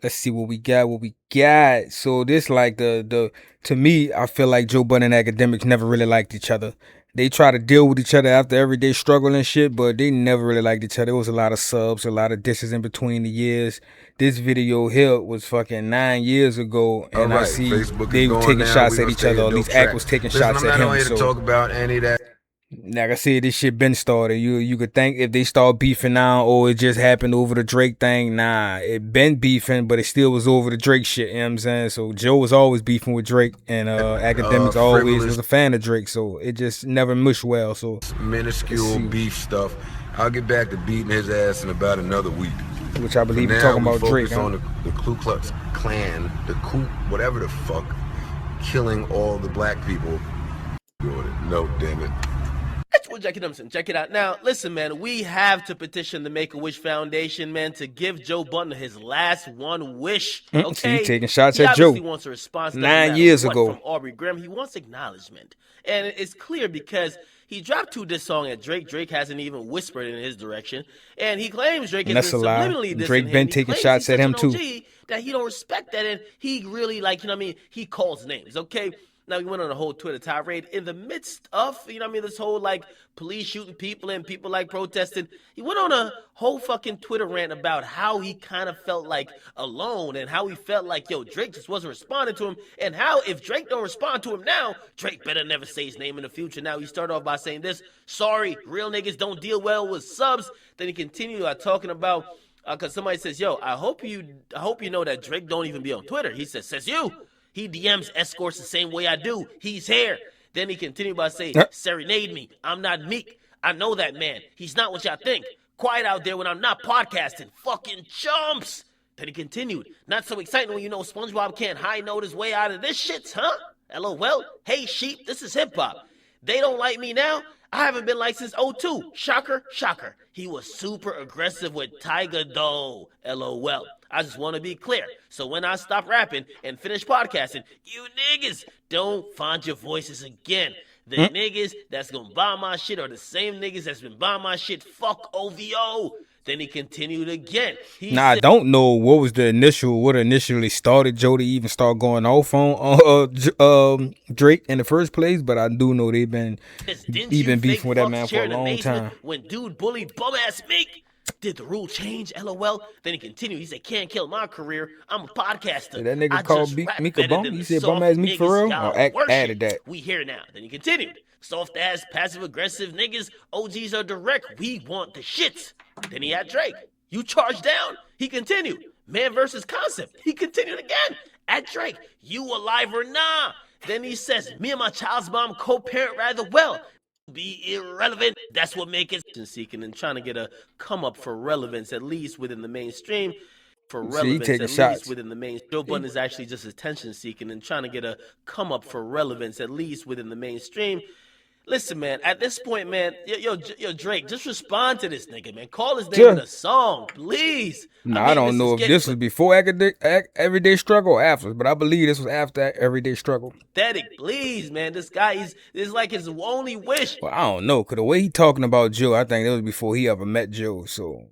Let's see what we got. So this like the to me, I feel like Joe Budden and Academics never really liked each other. They try to deal with each other after everyday struggle and shit, but they never really liked each other. There was a lot of subs, a lot of dishes in between the years. This video here was fucking 9 years ago, and I see they were taking shots at each other. Or at least Act was taking shots at him. I'm not here to talk about any of that. Like I said, this shit been started. You could think if they start beefing now, or it just happened over the Drake thing. Nah, it been beefing, but it still was over the Drake shit. You know what I'm saying? So Joe was always beefing with Drake, and Academics always was a fan of Drake. So it just never mushed well. So minuscule beef stuff. I'll get back to beating his ass in about another week. Which I believe you're talking about Drake. On the Ku Klux Klan, the Ku, whatever the fuck, killing all the black people. No, damn it. Jackie Dumpson, check it out. Now, listen, man, we have to petition the Make-A-Wish Foundation, man, to give Joe Budden his last one wish. Okay, so he taking shots at Joe. He wants a response 9 years ago from Aubrey Graham. He wants acknowledgement, and it's clear because he dropped 2 diss songs at Drake. Drake hasn't even whispered in his direction, and he claims Drake has been subliminally dissing Drake been taking shots at him too. That he don't respect that, and he really he calls names. Okay. Now, he went on a whole Twitter tirade in the midst of, this whole, police shooting people and people, protesting. He went on a whole fucking Twitter rant about how he kind of felt, alone and how he felt like, Drake just wasn't responding to him, and how if Drake don't respond to him now, Drake better never say his name in the future. Now, he started off by saying this: sorry, real niggas don't deal well with subs. Then he continued talking about, because somebody says, I hope you know that Drake don't even be on Twitter. He says you. He DMs escorts the same way I do. He's here. Then he continued by saying, serenade me. I'm not Meek. I know that man. He's not what y'all think. Quiet out there when I'm not podcasting. Fucking chumps. Then he continued, not so exciting when you know SpongeBob can't high note his way out of this shit, huh? LOL. Hey, sheep, this is hip-hop. They don't like me now. I haven't been like since 02. Shocker, shocker. He was super aggressive with Tiger though. LOL. I just want to be clear. So when I stop rapping and finish podcasting, you niggas don't find your voices again. The niggas that's gonna buy my shit are the same niggas that's been buying my shit. Fuck OVO. Then he continued again. I don't know what initially started Joe to even start going off on Drake in the first place, but I do know they've been even beefing with that man for a long time. When dude bullied bum ass Meek, did the rule change? LOL. Then he continued. He said, "Can't kill my career. I'm a podcaster." Did that nigga called Meek a bum? He said bum ass Meek for real? Or added that? We here now. Then he continued. Soft ass, passive aggressive niggas. OGs are direct. We want the shits. Then he had Drake. You charge down. He continued. Man versus concept. He continued again. At Drake. You alive or nah? Then he says, me and my child's mom co-parent rather well. Be irrelevant. That's what makes it seeking and trying to get a come up for relevance, at least within the mainstream. For relevance, at least within the mainstream. Joe Budden is actually just attention seeking and trying to get a come up for relevance, at least within the mainstream. Listen, man, at this point, man, yo, Drake, just respond to this nigga, man. Call his name in a song, please. I don't know if this was before Everyday Struggle or after, but I believe this was after Everyday Struggle. Pathetic, please, man. This guy, is like his only wish. Well, I don't know, because the way he talking about Joe, I think that was before he ever met Joe, so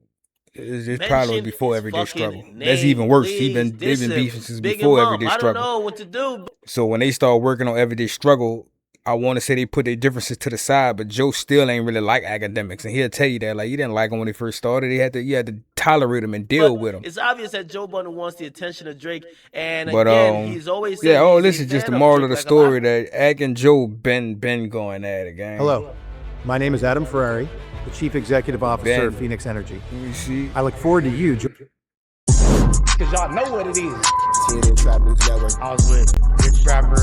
it probably was before Everyday Struggle. That's even worse. They've been beefing since before Everyday Struggle. I don't know what to do. So when they start working on Everyday Struggle, I want to say they put their differences to the side, but Joe still ain't really like Academics, and he'll tell you that. Like, he didn't like him when they first started. You had to tolerate him and deal with him. It's obvious that Joe Budden wants the attention of Drake, and again, he's always this is just the moral of the story that Ak and Joe been going at it, gang. Hello, my name is Adam Ferrari, the Chief Executive Officer of Phoenix Energy. Let me see. I look forward to you, Joe. Cause y'all know what it is. I was with Rich Trapper.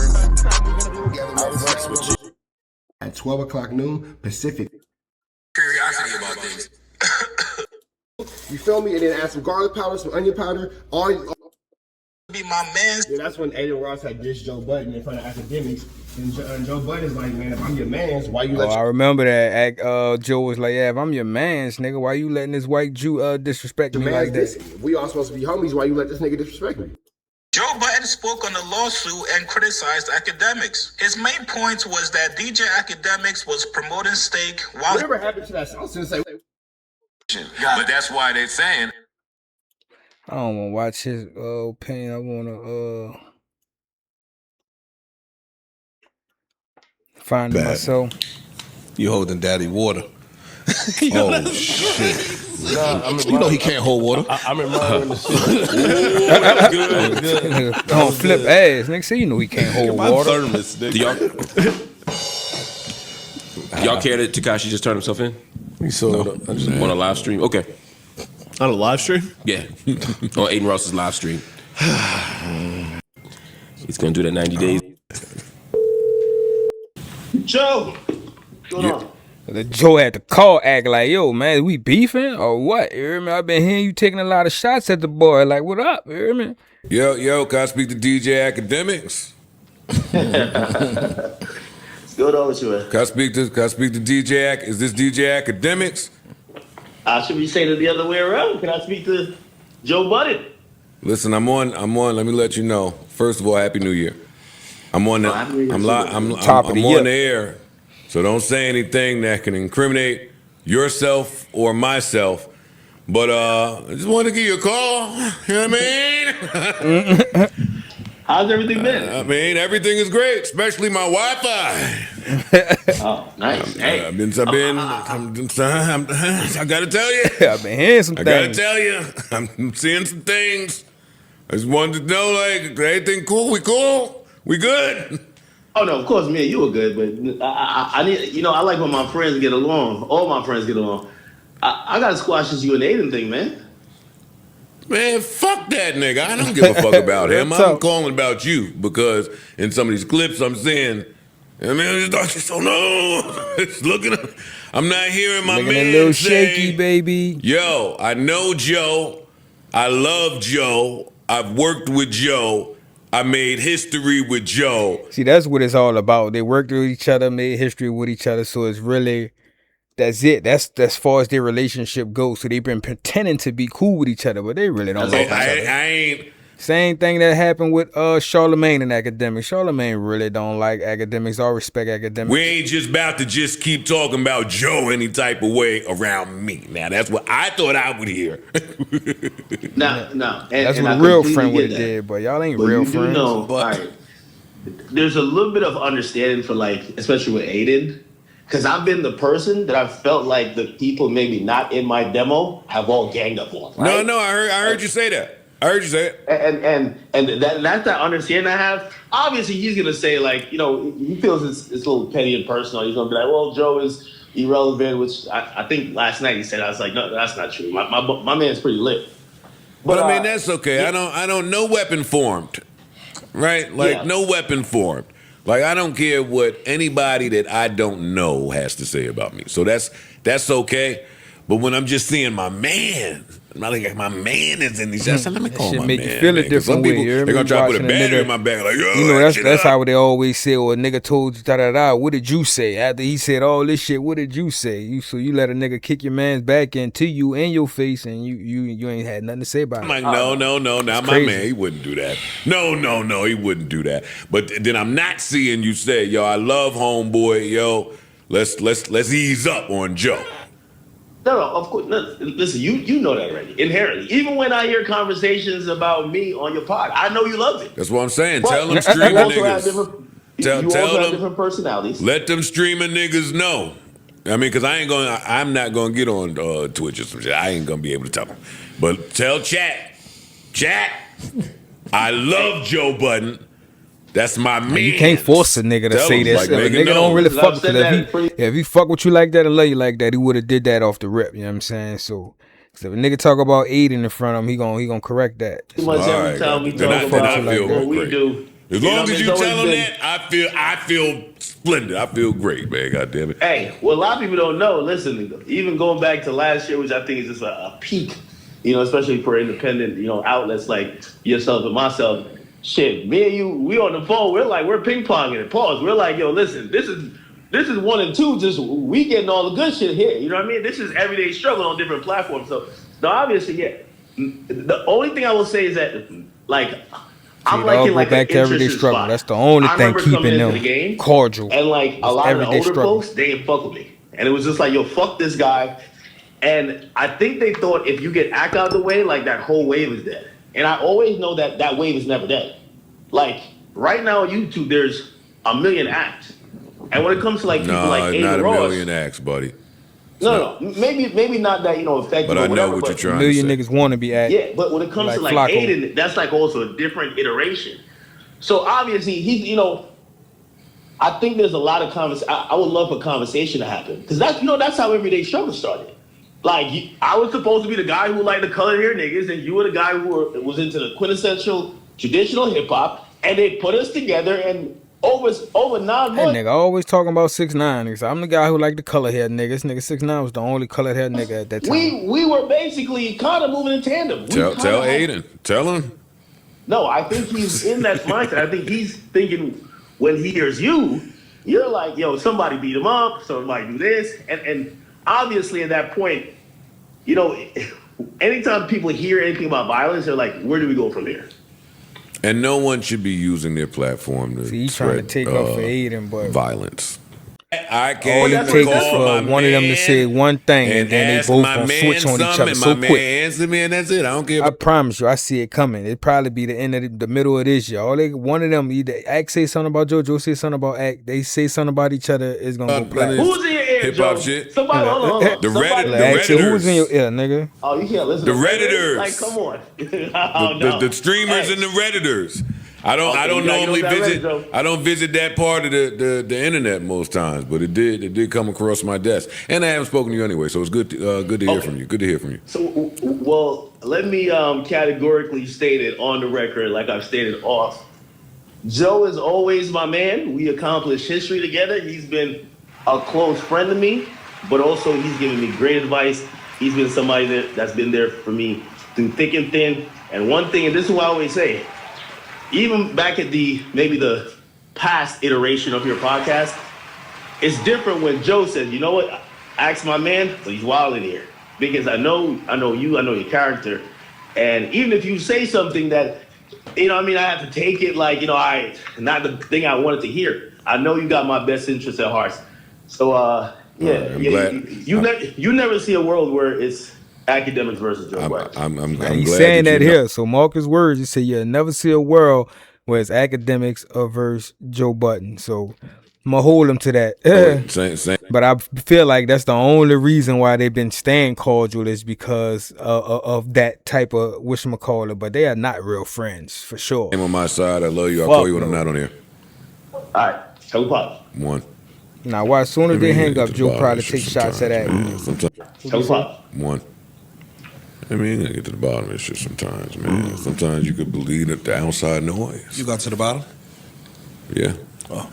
At 12 o'clock noon Pacific. Curiosity about things. You feel me? And then add some garlic powder, some onion powder. All be my man. Yeah, that's when Aiden Ross had dissed Joe Budden in front of Academics. And Joe Budden is like, man, if I'm your mans, why you let I remember that. Joe was like, yeah, if I'm your mans, nigga, why you letting this white Jew disrespect me like that? We all supposed to be homies. Why you let this nigga disrespect me? Joe Budden spoke on the lawsuit and criticized Academics. His main point was that DJ Academics was promoting steak while... Whatever happened to that song? But that's why they're saying... I don't want to watch his opinion. I want to find it Bad. myself. You holding daddy water. Oh shit! Nah, You know he can't hold water. I'm admiring the shit. Nigga, don't flip ass. Nigga, say you know he can't hold My water. thermos, Do nigga. y'all care that Tekashi just turned himself in You saw it. I just on a live stream? Okay, on a live stream. yeah, on Aiden Ross's live stream. He's gonna do that 90 days. Joe, what's going on? The Joe had to call, act like, yo, man, we beefing or what? You hear me? I've been hearing you taking a lot of shots at the boy. Like, what up? You hear me? Yo, can I speak to DJ Academics? What's going on with you, man? Can I speak to DJ Is this DJ Academics? Should we say it the other way around? Can I speak to Joe Budden? Listen, I'm on. Let me let you know. First of all, Happy New Year. I'm on the. Happy New Year I'm too, li- man. I'm, Top I'm, of the I'm year. on the air, so don't say anything that can incriminate yourself or myself. But I just wanted to give you a call. You know what I mean? How's everything been? I mean, everything is great, especially my Wi-Fi. Oh, nice. Hey, I gotta tell you. I've been hearing some I gotta things. tell you. I'm seeing some things. I just wanted to know, like, everything cool? We cool? We good? oh no, of course, me and you were good, but I need, I like when my friends get along. All my friends get along. I gotta squash this you and Aiden thing, man. Man, fuck that nigga. I don't give a fuck about him. That's I'm all. calling about you because in some of these clips I'm seeing, I mean, it's so no. It's looking. I'm not hearing my Looking man a little say, shaky, baby. Yo, I know Joe. I love Joe. I've worked with Joe. I made history with Joe. See, that's what it's all about. They worked with each other, made history with each other. So it's really, that's it. That's as far as their relationship goes. So they've been pretending to be cool with each other, but they really don't like each other. I ain't. Same thing that happened with Charlemagne and Academics. Charlemagne really don't like Academics or respect Academics. We ain't just about to just keep talking about Joe any type of way around me. Now, that's what I thought I would hear. No. That's and what I a real completely friend get would have that. did, but y'all ain't But real you do friends. know, all right, there's a little bit of understanding for, like, especially with Aiden, because I've been the person that I felt like the people maybe not in my demo have all ganged up on. Right? No, I heard you say that. I heard you say it. And that's that understanding I have. Obviously, he's gonna say, like, he feels it's a little petty and personal. He's gonna be like, well, Joe is irrelevant, which I think last night he said. I was like, no, that's not true. My man's pretty lit. But I mean, that's okay. yeah. I don't no weapon formed. Right? Like, Yeah. no weapon formed. Like, I don't care what anybody that I don't know has to say about me. So that's okay. But when I'm just seeing my man, my man is in these shots, let me call Shit my make man. you feel a man, 'cause different some way. people, You hear they're me? gonna try to put a Watching a battery nigga- in my back, like, yo, You know, that's shit that's up. how they always say, well, a nigga told you da-da-da. What did you say? After he said all this shit, what did you say? So you let a nigga kick your man's back into you in your face, and you ain't had nothing to say about I'm it. like, no, not my crazy. man. He wouldn't do that. No, he wouldn't do that. But then I'm not seeing you say, yo, I love homeboy, yo, let's ease up on Joe. No, of course. No, listen, you know that already, inherently. Even when I hear conversations about me on your pod, I know you love it. That's what I'm saying. But Tell them you streaming also have niggas. different. Tell you also have them. different personalities. Let them streaming niggas know. I mean, because I'm not going to get on Twitch or some shit. I ain't going to be able to tell them. But tell chat, I love Joe Budden. That's my man. You can't force a nigga to Tell say him, this. like, A make it nigga don't known. really I've fuck said because that if he fuck with you like that and love you like that, he would have did that off the rip. You know what I'm saying? So if a nigga talk about Aiden in front of him, he gonna correct that. Too much All every right, time we then talk I about feel what we great. do. As You know long what I as mean? you It's tell always them that, I feel splendid. I feel great, man. God damn it. Hey, well, a lot of people don't know. Listen, even going back to last year, which I think is just a peak, especially for independent, outlets like yourself and myself. Shit, me and you, we on the phone. We're ping ponging it. Pause. We're like, yo, listen, this is 1 and 2. Just we getting all the good shit here. You know what I mean? This is everyday struggle on different platforms. So, obviously, yeah. The only thing I will say is that, like, I'm all liking go like back an to everyday interesting struggle. spot. That's the only I thing remember coming keeping into them the game, cordial. and like a It's lot of the everyday older struggle. folks, they didn't fuck with me, and it was just like, yo, fuck this guy. And I think they thought if you get Act out of the way, like that whole wave is dead. And I always know that that wave is never dead. Like right now on YouTube, there's a million acts. And when it comes to like people like it's not Aiden a Ross, million acts, buddy. No, maybe not that, effective. But I know what you're trying to say. Million niggas want to be acting. Yeah, but when it comes like to like Flacco. Aiden, that's like also a different iteration. So obviously he's, I think there's a lot of I would love for conversation to happen because that's how Everyday Struggle started. Like I was supposed to be the guy who liked the colored hair niggas, and you were the guy who was into the quintessential traditional hip hop, and they put us together and. Over 9 months. That nigga always talking about 6ix9ine. Niggas. I'm the guy who like the color hair nigga. This nigga 6ix9ine was the only colored hair nigga at that time. We were basically kind of moving in tandem. Tell Aiden. Tell him. No, I think he's in that mindset. I think he's thinking when he hears you're like, yo, somebody beat him up, somebody do this. And obviously at that point, anytime people hear anything about violence, they're like, where do we go from here? And no one should be using their platform to he's trying to take off for Aiden, but violence. I all can't it takes is for one of them to say one thing, and then they both gonna switch on each other so quick. Answer me, and that's it. I don't care. I promise you, I see it coming. It'd probably be the end of the middle of this year. One of them either Act say something about Joe say something about Act. They say something about each other. It's gonna go black. Who's in your ear, hip Joe? hop shit. Somebody, hold on. The Redditors. Who's in your ear, nigga? Oh, you can't listen. The to Redditors. Like, come on. The streamers and the Redditors. I don't normally visit. I don't visit that part of the internet most times, but it did come across my desk, and I haven't spoken to you anyway, so it's good to hear from you. Good to hear from you. So, well, let me categorically state it on the record, like I've stated off. Joe is always my man. We accomplished history together. He's been a close friend to me, but also he's given me great advice. He's been somebody that's been there for me through thick and thin. And one thing, and this is what I always say. Even back at maybe the past iteration of your podcast, it's different when Joe says, you know what, ask my man, but he's wild in here. Because I know you, I know your character. And even if you say something that, I have to take it like, not the thing I wanted to hear. I know you got my best interest at heart. So, you never see a world where it's Akademiks versus Joe Budden. I'm he's glad saying that you here. So mark his words. He said you'll never see a world where it's Akademiks versus Joe Budden. So I'm gonna hold him to that. Same. But I feel like that's the only reason why they've been staying cordial is because of that type of whatchamacallit. But they are not real friends for sure. I'm on my side. I love you. I'll call you when I'm not on here. All right, tell pop. One. Now, why? As soon as they hang up, Joe probably take shots at that. Tell pop. One. I mean, you gotta get to the bottom of this shit sometimes, man. Sometimes you could believe that the outside noise. You got to the bottom? Yeah. Oh.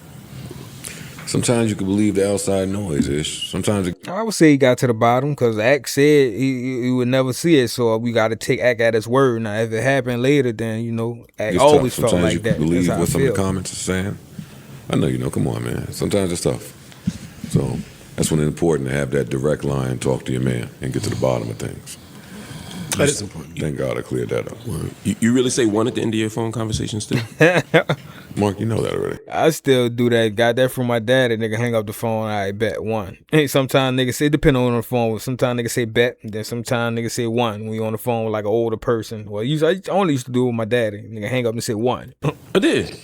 Sometimes you can believe the outside noise ish. Sometimes I would say he got to the bottom because Act said he would never see it, so we got to take Act at his word. Now, if it happened later, then Act always felt sometimes like you that. can believe That's how what I some of feel. the comments are saying. I know come on, man. Sometimes it's tough. So that's when it's important to have that direct line, talk to your man, and get to the bottom of things. That's important. Thank God I cleared that up. You really say one at the end of your phone conversations too? Mark, you know that already. I still do that. Got that from my dad. And nigga hang up the phone. I bet one. Hey, sometimes nigga say depending on the phone. Sometimes nigga say bet. And then sometimes nigga say one. When you on the phone with like an older person. Well, I only used to do it with my daddy. Nigga hang up and say one. I did.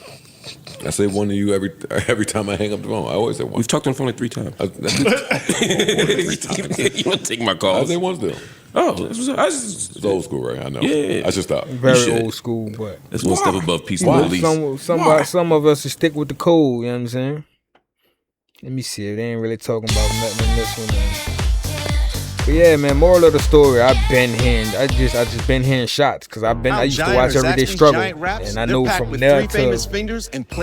I say one to you every time I hang up the phone. I always say one. We've talked on the phone like 3 times. 3 times. You want to take my calls? I say one still. Oh, it's old school, right? I know. Yeah. I should stop. Very old school, but that's one step above peace and release. Some of us should stick with the code. You know what I'm saying? Let me see. They ain't really talking about nothing in this one. Man. But yeah, man. Moral of the story: I just been hearing shots because I used to watch Everyday Struggle, and I know from there to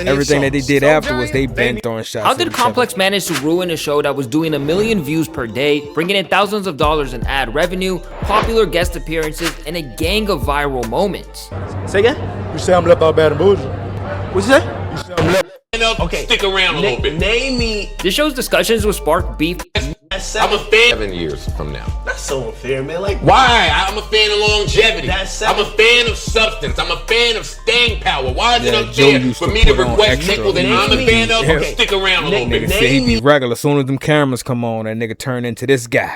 everything that they did afterwards, they been throwing shots. How did Complex manage to ruin a show that was doing 1 million views per day, bringing in thousands of dollars in ad revenue, popular guest appearances, and a gang of viral moments? Say again? You say I'm left out bad and bougie. What'd you say? You say I'm left. Okay. Stick around a little bit. Name me. The show's discussions would spark beef. I'm a fan. 7 years from now. That's so unfair, man. Like, why? I'm a fan of longevity. That's I'm a fan of substance. I'm a fan fan of staying power. Why is it Joe unfair used for to me to put on request extra. nickel that I'm a fan of? Yeah. Stick around a little Nigga bit. said he be regular. As soon as them cameras come on, that nigga turn into this guy.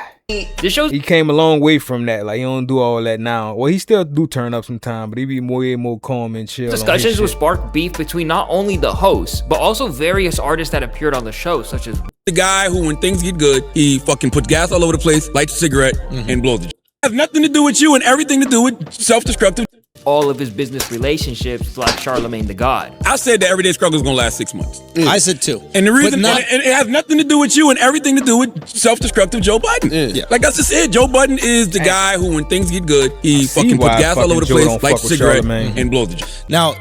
This shows he came a long way from that. Like, he don't do all that now. Well, he still do turn up sometime, but he be way more calm and chill. discussions would spark beef between not only the hosts, but also various artists that appeared on the show, such as the guy who, when things get good, he fucking puts gas all over the place, lights a cigarette, and blows it. Has nothing to do with you and everything to do with self-destructive. all of his business relationships like Charlemagne the God. I said the everyday struggle is gonna last 6 months. I said 2. And the reason, and it has nothing to do with you and everything to do with self-destructive Joe Budden. Yeah. Like I just said, Joe Budden is the guy who, when things get good, he fucking puts gas all over the place, lights a cigarette, and blows it. Now,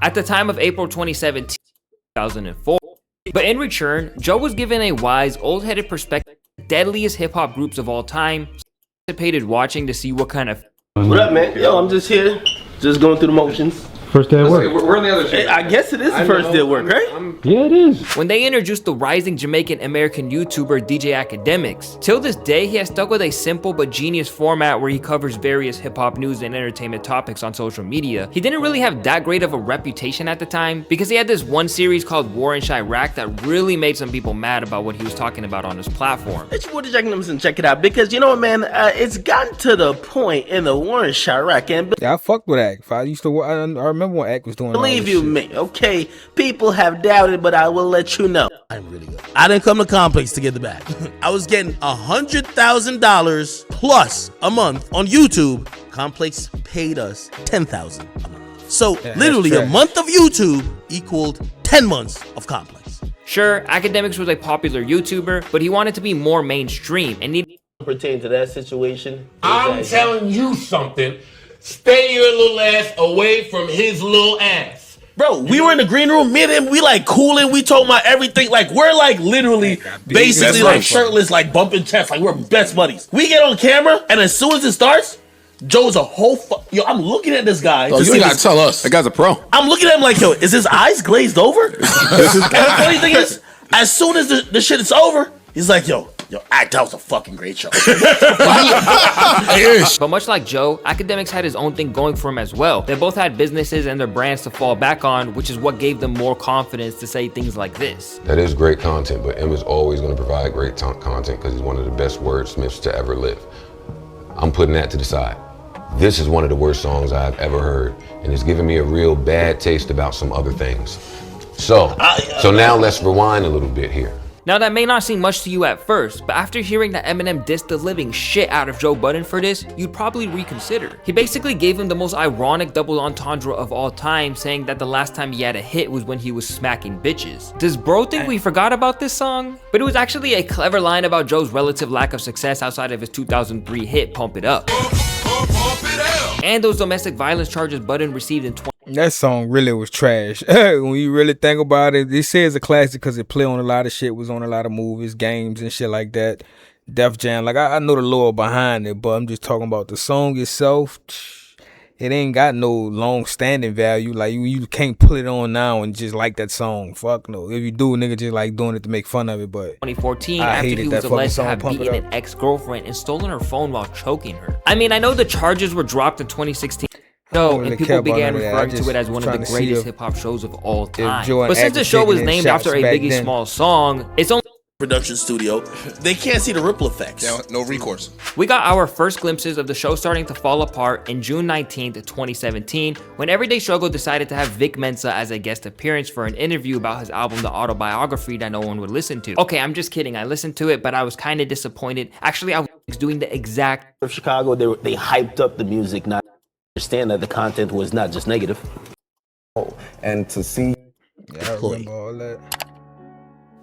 at the time of April 2017, 2004. But in return, Joe was given a wise, old-headed perspective of the deadliest hip-hop groups of all time. Anticipated watching to see what kind of... What up, man? Yo, I'm just here, just going through the motions. First day at work. We're on the other side. I guess it is the first day at work, right? Yeah, it is. When they introduced the rising Jamaican-American YouTuber DJ Akademiks, till this day he has stuck with a simple but genius format where he covers various hip-hop news and entertainment topics on social media. He didn't really have that great of a reputation at the time because he had this one series called War in Chirac that really made some people mad about what he was talking about on his platform. It's your boy DJ Akademiks and check it out because you know what, man, it's gotten to the point in the War in Chirac and yeah, I fucked with Ak. I used to. I remember when Ak was doing. Believe you me, okay? People have doubted, but I will let you know. I'm really good. I didn't come to Complex to get the bag. I was getting $100,000 plus a month on YouTube. Complex paid us $10,000 a month. So literally a month of YouTube equaled 10 months of Complex. Sure, Akademiks was a popular YouTuber, but he wanted to be more mainstream and needed to pertain to that situation. I'm telling you something. Stay your little ass away from his little ass. Bro, we were in the green room, me and him, we like cooling, we talking about everything. Like, we're like literally basically like shirtless, like bumping chests, like we're best buddies. We get on camera, and as soon as it starts, Joe's a whole yo, I'm looking at this guy. Oh, you gotta tell us. That guy's a pro. I'm looking at him like, yo, is his eyes glazed over? And the funny thing is, as soon as the shit is over, he's like, yo, Act, that was a fucking great show. But much like Joe, Akademiks had his own thing going for him as well. They both had businesses and their brands to fall back on, which is what gave them more confidence to say things like this. That is great content, but M is always going to provide great content because he's one of the best wordsmiths to ever live. I'm putting that to the side. This is one of the worst songs I've ever heard, and it's giving me a real bad taste about some other things. So now let's rewind a little bit here. Now that may not seem much to you at first, but after hearing that Eminem dissed the living shit out of Joe Budden for this, you'd probably reconsider. He basically gave him the most ironic double entendre of all time, saying that the last time he had a hit was when he was smacking bitches. Does bro think we forgot about this song? But it was actually a clever line about Joe's relative lack of success outside of his 2003 hit Pump It Up. And those domestic violence charges Budden received in that song really was trash. When you really think about it, they say it's a classic because it play on a lot of shit, was on a lot of movies, games, and shit like that. Def Jam, like I know the lore behind it, but I'm just talking about the song itself. It ain't got no long-standing value. Like you can't put it on now and just like that song. Fuck no. If you do, nigga just like doing it to make fun of it. But 2014, after he was alleged to have beaten an ex-girlfriend and stolen her phone while choking her. I mean, I know the charges were dropped in 2016. So, and people began referring to it as one of the greatest hip-hop shows of all time. But since the show was named after a Biggie Small song, it's only production studio, they can't see the ripple effects. Yeah, no recourse. We got our first glimpses of the show starting to fall apart in June 19th, 2017, when Everyday Struggle decided to have Vic Mensa as a guest appearance for an interview about his album, The Autobiography, that no one would listen to. Okay, I'm just kidding. I listened to it, but I was kind of disappointed. Actually, I was doing the exact... Of Chicago, they hyped up the music, not understand that the content was not just negative. And to see... Yeah, I remember all that.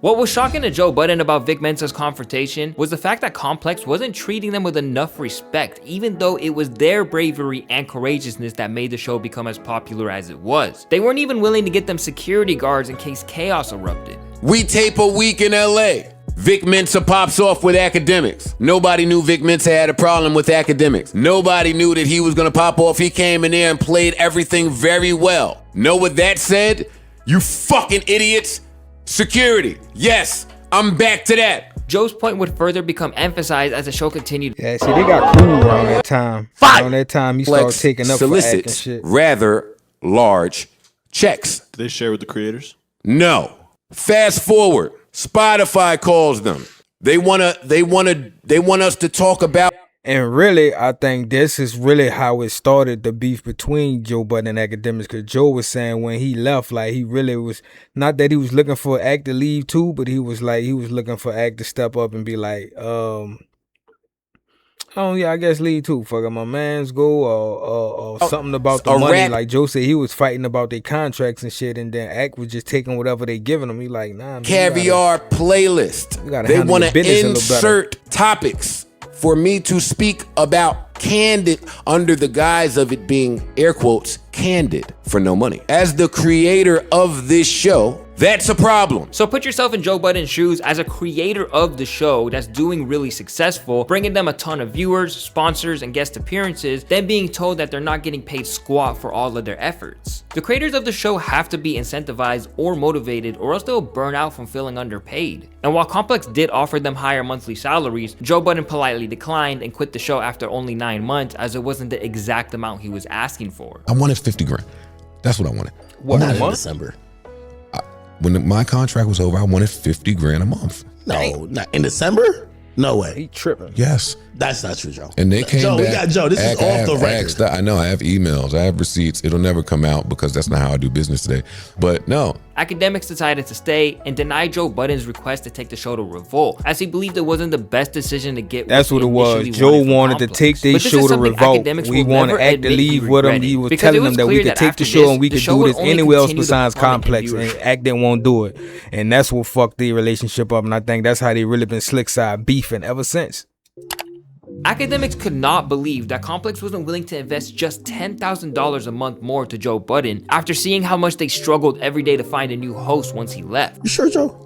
What was shocking to Joe Budden about Vic Mensa's confrontation was the fact that Complex wasn't treating them with enough respect, even though it was their bravery and courageousness that made the show become as popular as it was. They weren't even willing to get them security guards in case chaos erupted. We tape a week in LA. Vic Mensa pops off with Akademiks. Nobody knew Vic Mensa had a problem with Akademiks. Nobody knew that he was gonna pop off. He came in there and played everything very well. Know what that said? You fucking idiots. Security. Yes, I'm back to that. Joe's point would further become emphasized as the show continued. Yeah, see, they got cool around that time. Around that time, he started taking up for acting solicits shit. rather large checks. Do they share with the creators? No. Fast forward. Spotify calls them. They want us to talk about. And really, I think this is really how it started, the beef between Joe Budden and Akademiks, because Joe was saying when he left, like, he really was, not that he was looking for Ak to leave too, but he was looking for Ak to step up and be like, oh yeah, I guess leave too. Fucking my man's go or something about the money. Like Joe said, he was fighting about their contracts and shit, and then Ak was just taking whatever they giving him. He like, nah, man, Caviar playlist. They want to insert topics for me to speak about candid under the guise of it being air quotes candid for no money. As the creator of this show, that's a problem. So put yourself in Joe Budden's shoes as a creator of the show that's doing really successful, bringing them a ton of viewers, sponsors, and guest appearances, then being told that they're not getting paid squat for all of their efforts. The creators of the show have to be incentivized or motivated, or else they'll burn out from feeling underpaid. And while Complex did offer them higher monthly salaries, Joe Budden politely declined and quit the show after only 9 months, as it wasn't the exact amount he was asking for. I wanted 50 grand. That's what I wanted. What, in December? When my contract was over, I wanted 50 grand a month. No, not in December? No way. He tripping. Yes. That's not true, Joe. And they came Joe, back. we got Joe. This is off the record. I know. I have emails. I have receipts. It'll never come out because that's not how I do business today. But no. Akademiks decided to stay and deny Joe Budden's request to take the show to Revolt, as he believed it wasn't the best decision to get. That's what it was. Joe wanted to take their show to Revolt. We wanted Ak to leave with him. He was telling them that we could take the show and we could do this anywhere else besides Complex, and Ak didn't want to do it. And that's what fucked the relationship up. And I think that's how they really been slick side beefing ever since. Akademiks could not believe that Complex wasn't willing to invest just $10,000 a month more to Joe Budden after seeing how much they struggled every day to find a new host once he left. You sure, Joe?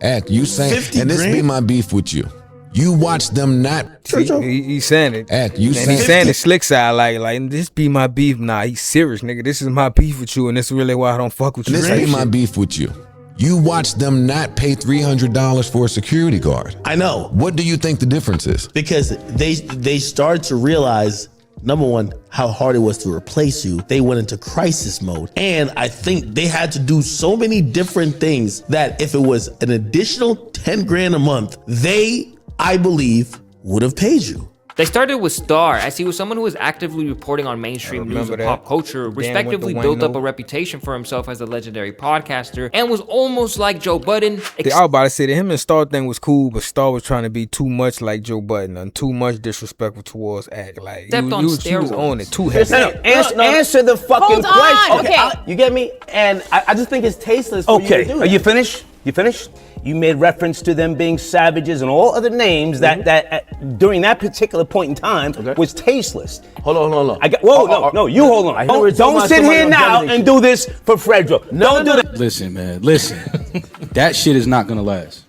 Ak, you saying, and this be my beef with you. You watch them not. He's saying it. Ak, you and he's saying it slick side, like this be my beef. Nah, he's serious, nigga. This is my beef with you, and this is really why I don't fuck with you. This be my beef with you. You watch them not pay $300 for a security guard. I know. What do you think the difference is? Because they started to realize, number one, how hard it was to replace you. They went into crisis mode. And I think they had to do so many different things that if it was an additional 10 grand a month, they, I believe, would have paid you. They started with Star, as he was someone who was actively reporting on mainstream news and pop culture, respectively built up a reputation for himself as a legendary podcaster, and was almost like Joe Budden. I was about to say that him and Star thing was cool, but Star was trying to be too much like Joe Budden and too much disrespectful towards Ak. Like he was on it too heavy. Answer the fucking question. Okay. You get me? And I just think it's tasteless for you to do that. Are you finished? You finished? You made reference to them being savages and all other names that during that particular point in time was tasteless. Hold on. No, you hold on. Don't sit here now and do this for Fredro. Don't do that. Listen, man, that shit is not gonna last.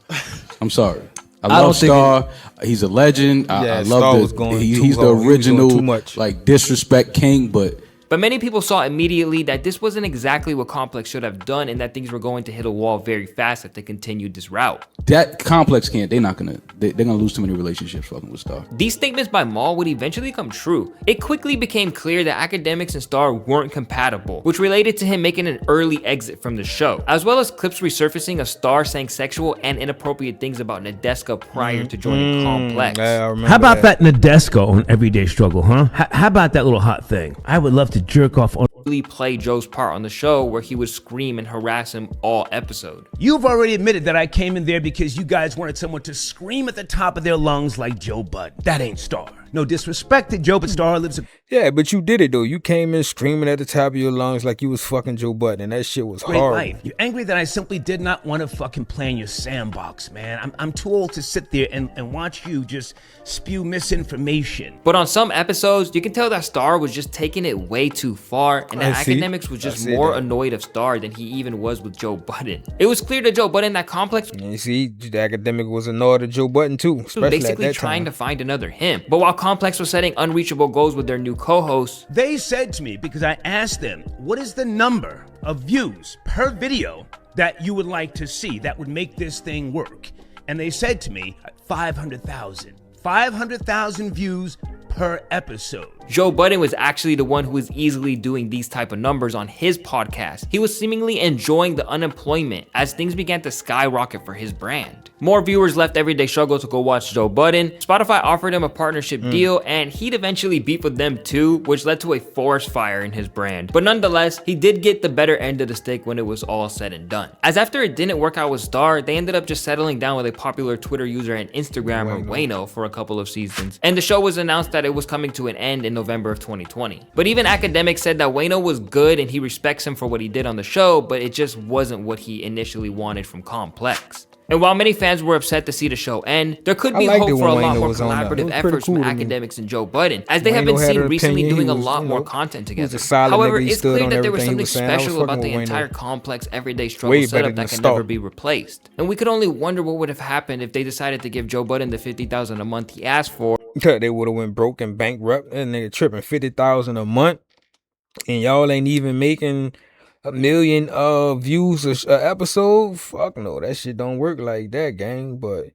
I'm sorry. I love Star. He's a legend. I love he's the original like disrespect king, but many people saw immediately that this wasn't exactly what Complex should have done, and that things were going to hit a wall very fast if they continued this route. That Complex can't. They're gonna lose too many relationships fucking with Star. These statements by Maul would eventually come true. It quickly became clear that Akademiks and Star weren't compatible, which related to him making an early exit from the show, as well as clips resurfacing of Star saying sexual and inappropriate things about Nadeska prior to joining Complex. How about that Nadeska on Everyday Struggle, huh? How about that little hot thing? I would love to jerk off on. Really play Joe's part on the show, where he would scream and harass him all episode. You've already admitted that I came in there because you guys wanted someone to scream at the top of their lungs like Joe Budden. That ain't Star. No disrespect to Joe, but Star lives a... Yeah, but you did it though. You came in screaming at the top of your lungs like you was fucking Joe Budden, and that shit was hard. You're angry that I simply did not want to fucking play in your sandbox, man. I'm too old to sit there and watch you just spew misinformation. But on some episodes, you can tell that Star was just taking it way too far, and that Akademiks was just more annoyed of Star than he even was with Joe Budden. It was clear to Joe Budden that Complex, you see, the Akademiks was annoyed at Joe Budden too, especially basically trying to find another him. But while Complex was setting unreachable goals with their new co-hosts, they said to me, because I asked them, what is the number of views per video that you would like to see that would make this thing work? And they said to me, 500,000 views per episode. Joe Budden was actually the one who was easily doing these type of numbers on his podcast. He was seemingly enjoying the unemployment as things began to skyrocket for his brand. More viewers left Everyday Struggle to go watch Joe Budden. Spotify offered him a partnership deal, and he'd eventually beef with them too, which led to a forest fire in his brand. But nonetheless, he did get the better end of the stick when it was all said and done. As after it didn't work out with Star, they ended up just settling down with a popular Twitter user and Instagrammer, Wayno, for a couple of seasons. And the show was announced that it was coming to an end in November of 2020. But even Akademiks said that Wayno was good and he respects him for what he did on the show, but it just wasn't what he initially wanted from Complex. And while many fans were upset to see the show end, there could be hope for a lot more collaborative efforts from Akademiks and Joe Budden, as they have been seen recently doing a lot more content together. However, it's clear that there was something special about the entire Complex Everyday Struggle setup that can never be replaced. And we could only wonder what would have happened if they decided to give Joe Budden the $50,000 a month he asked for. They would have went broke and bankrupt, and nigga tripping $50,000 a month, and y'all ain't even making 1 million views a episode. Fuck no, that shit don't work like that, gang. But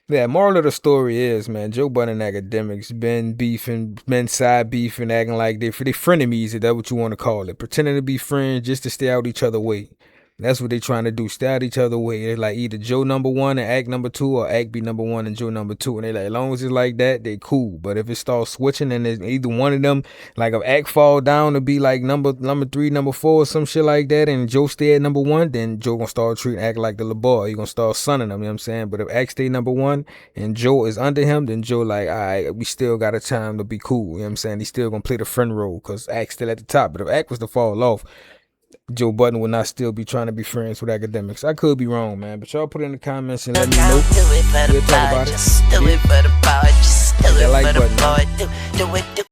yeah, moral of the story is, man, Joe Budden and Akademiks been beefing, been side beefing, acting like they frenemies, if that's what you want to call it, pretending to be friends just to stay out each other way. That's what they trying to do, stay out each other way. They're like either Joe #1 and Act #2, or Act be #1 and Joe #2. And they like, as long as it's like that, they cool. But if it starts switching and there's either one of them, like if Act fall down to be like number 3, #4, or some shit like that, and Joe stay at #1, then Joe gonna start treating Act like the little boy. He gonna start sunning him, you know what I'm saying? But if Act stay #1 and Joe is under him, then Joe like, all right, we still got a time to be cool, you know what I'm saying? He still gonna play the friend role because Act still at the top. But if Act was to fall off, Joe Budden would not still be trying to be friends with Akademiks. I could be wrong, man, but y'all put it in the comments and let me know. We'll talk about it. Just do it for the power, just do it for the power. Do it.